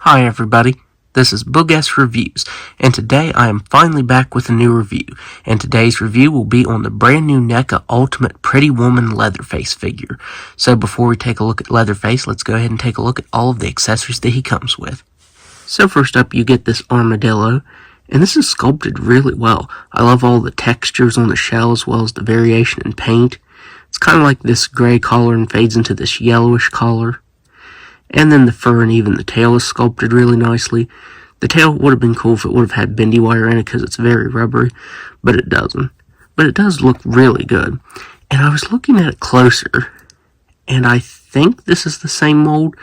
Hi everybody, this is Boog-S Reviews, and today I am finally back with a new review, and today's review will be on the brand new Neca Ultimate Pretty Woman Leatherface figure. So before we take a look at Leatherface, let's go ahead and take a look at all of the accessories that he comes with. So first up you get this armadillo, and this is sculpted really well. I love all the textures on the shell as well as the variation in paint. It's kind of like this gray collar and fades into this yellowish color. And then the fur and even the tail is sculpted really nicely. The tail would have been cool if it would have had bendy wire in it because it's very rubbery, but it doesn't. But it does look really good. And I was looking at it closer, and I think this is the same mold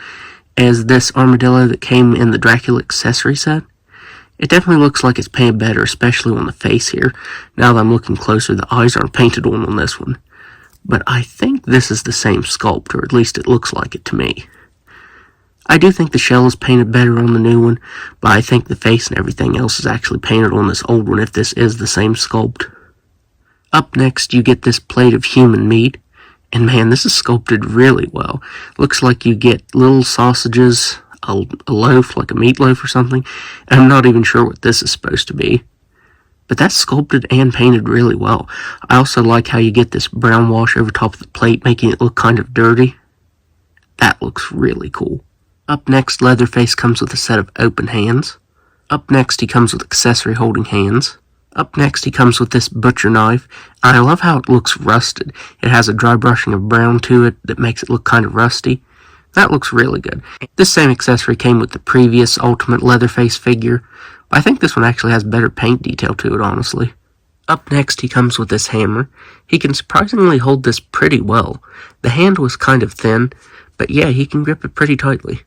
as this armadillo that came in the Dracula accessory set. It definitely looks like it's painted better, especially on the face here. Now that I'm looking closer, the eyes aren't painted on this one. But I think this is the same sculpt, or at least it looks like it to me. I do think the shell is painted better on the new one, but I think the face and everything else is actually painted on this old one if this is the same sculpt. Up next, you get this plate of human meat, and man, this is sculpted really well. Looks like you get little sausages, a loaf, like a meatloaf or something, and I'm not even sure what this is supposed to be. But that's sculpted and painted really well. I also like how you get this brown wash over top of the plate, making it look kind of dirty. That looks really cool. Up next, Leatherface comes with a set of open hands. Up next, he comes with accessory holding hands. Up next, he comes with this butcher knife. I love how it looks rusted. It has a dry brushing of brown to it that makes it look kind of rusty. That looks really good. This same accessory came with the previous Ultimate Leatherface figure, but I think this one actually has better paint detail to it, honestly. Up next, he comes with this hammer. He can surprisingly hold this pretty well. The hand was kind of thin, but yeah, he can grip it pretty tightly.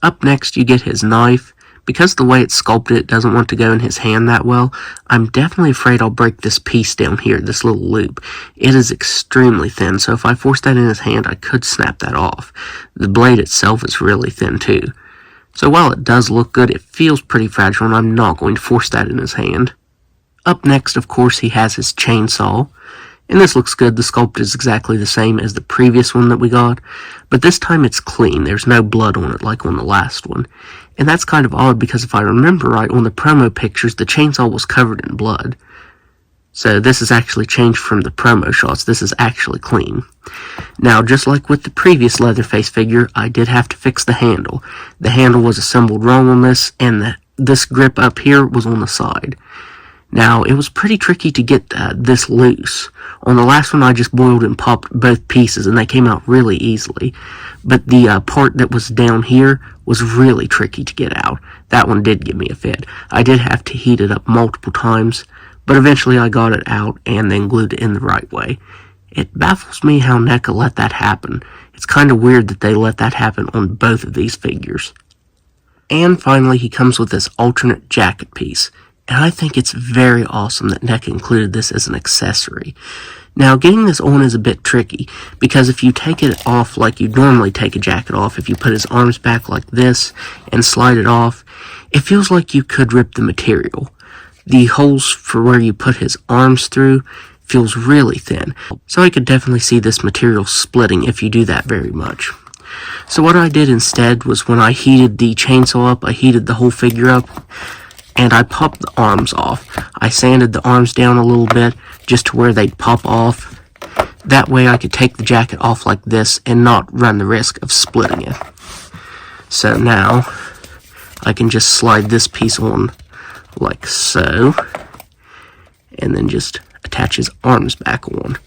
Up next, you get his knife. Because the way it's sculpted, it doesn't want to go in his hand that well, I'm definitely afraid I'll break this piece down here, this little loop. It is extremely thin, so if I force that in his hand, I could snap that off. The blade itself is really thin too. So while it does look good, it feels pretty fragile, and I'm not going to force that in his hand. Up next, of course, he has his chainsaw. And this looks good. The sculpt is exactly the same as the previous one that we got, but this time it's clean. There's no blood on it like on the last one. And that's kind of odd because if I remember right, on the promo pictures, the chainsaw was covered in blood. So this is actually changed from the promo shots. This is actually clean. Now, just like with the previous Leatherface figure, I did have to fix the handle. The handle was assembled wrong on this, and this grip up here was on the side. Now, it was pretty tricky to get this loose. On the last one, I just boiled and popped both pieces, and they came out really easily. But the part that was down here was really tricky to get out. That one did give me a fit. I did have to heat it up multiple times, but eventually I got it out and then glued it in the right way. It baffles me how Neca let that happen. It's kind of weird that they let that happen on both of these figures. And finally, he comes with this alternate jacket piece. And I think it's very awesome that Neca included this as an accessory. Now, getting this on is a bit tricky, because if you take it off like you normally take a jacket off, if you put his arms back like this and slide it off, it feels like you could rip the material. The holes for where you put his arms through feels really thin, so I could definitely see this material splitting if you do that very much. So what I did instead was when I heated the chainsaw up, I heated the whole figure up, and I popped the arms off. I sanded the arms down a little bit just to where they'd pop off. That way I could take the jacket off like this and not run the risk of splitting it. So now I can just slide this piece on like so, and then just attach his arms back on.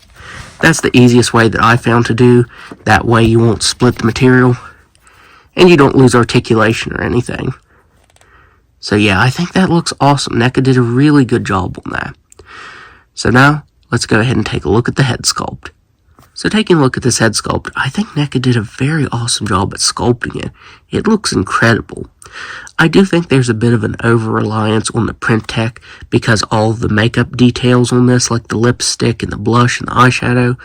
That's the easiest way that I found to do. That way you won't split the material, and you don't lose articulation or anything. So yeah, I think that looks awesome. Neca did a really good job on that. So now, let's go ahead and take a look at the head sculpt. So taking a look at this head sculpt, I think Neca did a very awesome job at sculpting it. It looks incredible. I do think there's a bit of an over-reliance on the print tech because all of the makeup details on this, like the lipstick and the blush and the eyeshadow,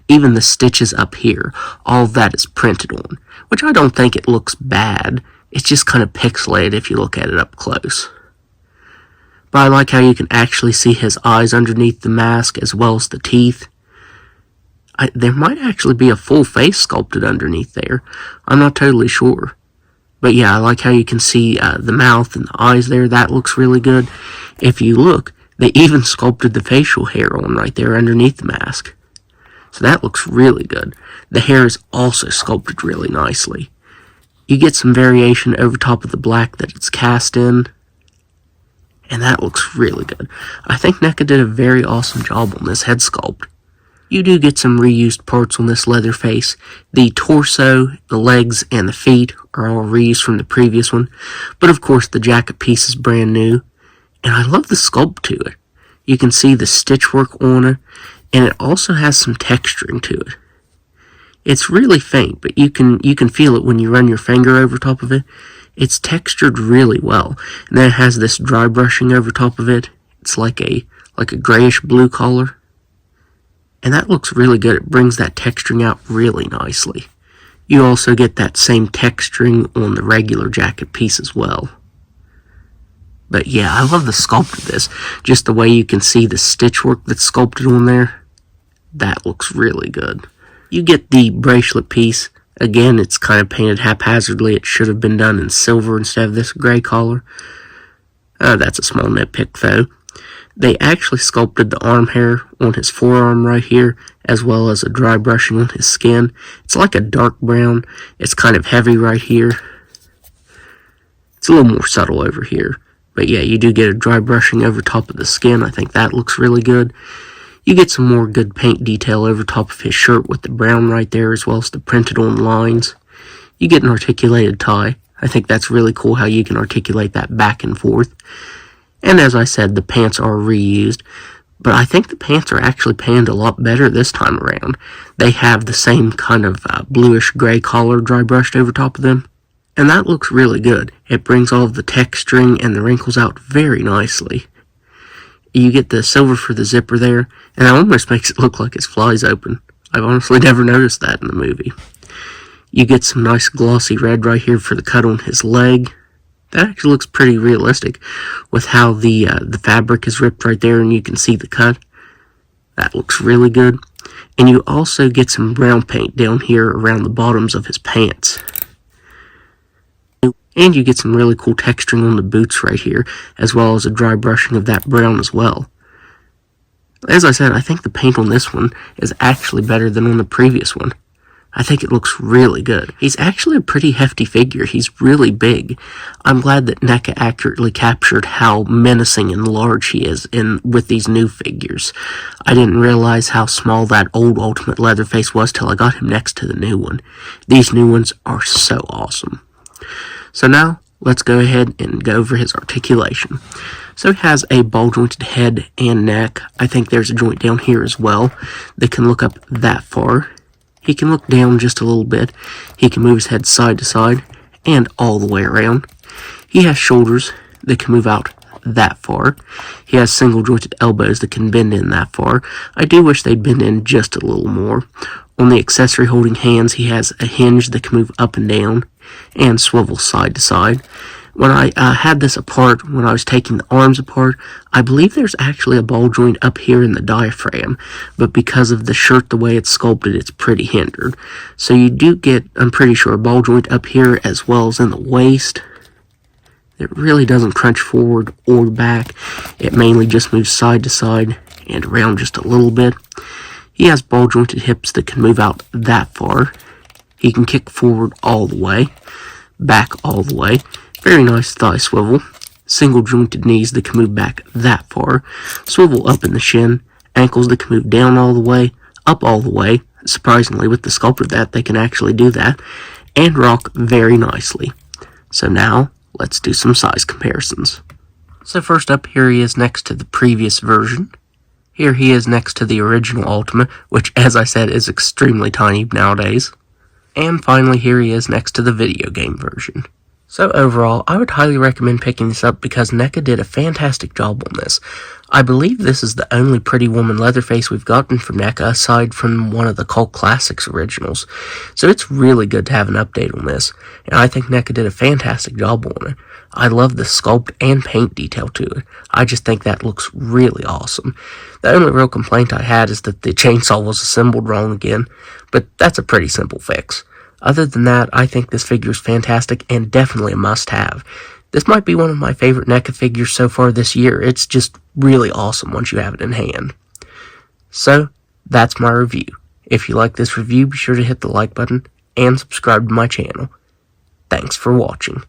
even the stitches up here, all of that is printed on, which I don't think it looks bad. It's just kind of pixelated if you look at it up close. But I like how you can actually see his eyes underneath the mask as well as the teeth. There might actually be a full face sculpted underneath there. I'm not totally sure. But yeah, I like how you can see the mouth and the eyes there. That looks really good. If you look, they even sculpted the facial hair on right there underneath the mask. So that looks really good. The hair is also sculpted really nicely. You get some variation over top of the black that it's cast in. And that looks really good. I think Neca did a very awesome job on this head sculpt. You do get some reused parts on this Leatherface. The torso, the legs, and the feet are all reused from the previous one. But of course the jacket piece is brand new. And I love the sculpt to it. You can see the stitch work on it. And it also has some texturing to it. It's really faint, but you can feel it when you run your finger over top of it. It's textured really well. And then it has this dry brushing over top of it. It's like a grayish blue color. And that looks really good. It brings that texturing out really nicely. You also get that same texturing on the regular jacket piece as well. But yeah, I love the sculpt of this. Just the way you can see the stitch work that's sculpted on there. That looks really good. You get the bracelet piece. Again, it's kind of painted haphazardly. It should have been done in silver instead of this gray color. That's a small nitpick though. They actually sculpted the arm hair on his forearm right here, as well as a dry brushing on his skin. It's like a dark brown. It's kind of heavy right here. It's a little more subtle over here. But yeah, you do get a dry brushing over top of the skin. I think that looks really good. You get some more good paint detail over top of his shirt with the brown right there, as well as the printed on lines. You get an articulated tie. I think that's really cool how you can articulate that back and forth. And as I said, the pants are reused, but I think the pants are actually painted a lot better this time around. They have the same kind of bluish gray collar dry brushed over top of them, and that looks really good. It brings all of the texturing and the wrinkles out very nicely. You get the silver for the zipper there, and it almost makes it look like it flies open. I've honestly never noticed that in the movie. You get some nice glossy red right here for the cut on his leg. That actually looks pretty realistic with how the fabric is ripped right there and you can see the cut. That looks really good. And you also get some brown paint down here around the bottoms of his pants. And you get some really cool texturing on the boots right here, as well as a dry brushing of that brown as well. As I said, I think the paint on this one is actually better than on the previous one. I think it looks really good. He's actually a pretty hefty figure. He's really big. I'm glad that Neca accurately captured how menacing and large he is with these new figures. I didn't realize how small that old Ultimate Leatherface was till I got him next to the new one. These new ones are so awesome. So now, let's go ahead and go over his articulation. So he has a ball-jointed head and neck. I think there's a joint down here as well that can look up that far. He can look down just a little bit. He can move his head side to side and all the way around. He has shoulders that can move out that far. He has single jointed elbows that can bend in that far. I do wish they'd bend in just a little more. On the accessory holding hands, he has a hinge that can move up and down and swivel side to side. When I had this apart, when I was taking the arms apart, I believe there's actually a ball joint up here in the diaphragm, but because of the shirt, the way it's sculpted, it's pretty hindered. So you do get, I'm pretty sure, a ball joint up here as well as in the waist. It really doesn't crunch forward or back. It mainly just moves side to side and around just a little bit. He has ball jointed hips that can move out that far. He can kick forward all the way, back all the way. Very nice thigh swivel. Single jointed knees that can move back that far. Swivel up in the shin. Ankles that can move down all the way, up all the way. Surprisingly, with the sculpt of that, they can actually do that. And rock very nicely. So now, let's do some size comparisons. So first up, here he is next to the previous version. Here he is next to the original Ultimate, which, as I said, is extremely tiny nowadays. And finally, here he is next to the video game version. So overall, I would highly recommend picking this up because Neca did a fantastic job on this. I believe this is the only Pretty Woman Leatherface we've gotten from Neca aside from one of the Cult Classics originals. So it's really good to have an update on this, and I think Neca did a fantastic job on it. I love the sculpt and paint detail to it. I just think that looks really awesome. The only real complaint I had is that the chainsaw was assembled wrong again, but that's a pretty simple fix. Other than that, I think this figure is fantastic and definitely a must-have. This might be one of my favorite NECA figures so far this year. It's just really awesome once you have it in hand. So, that's my review. If you like this review, be sure to hit the like button and subscribe to my channel. Thanks for watching.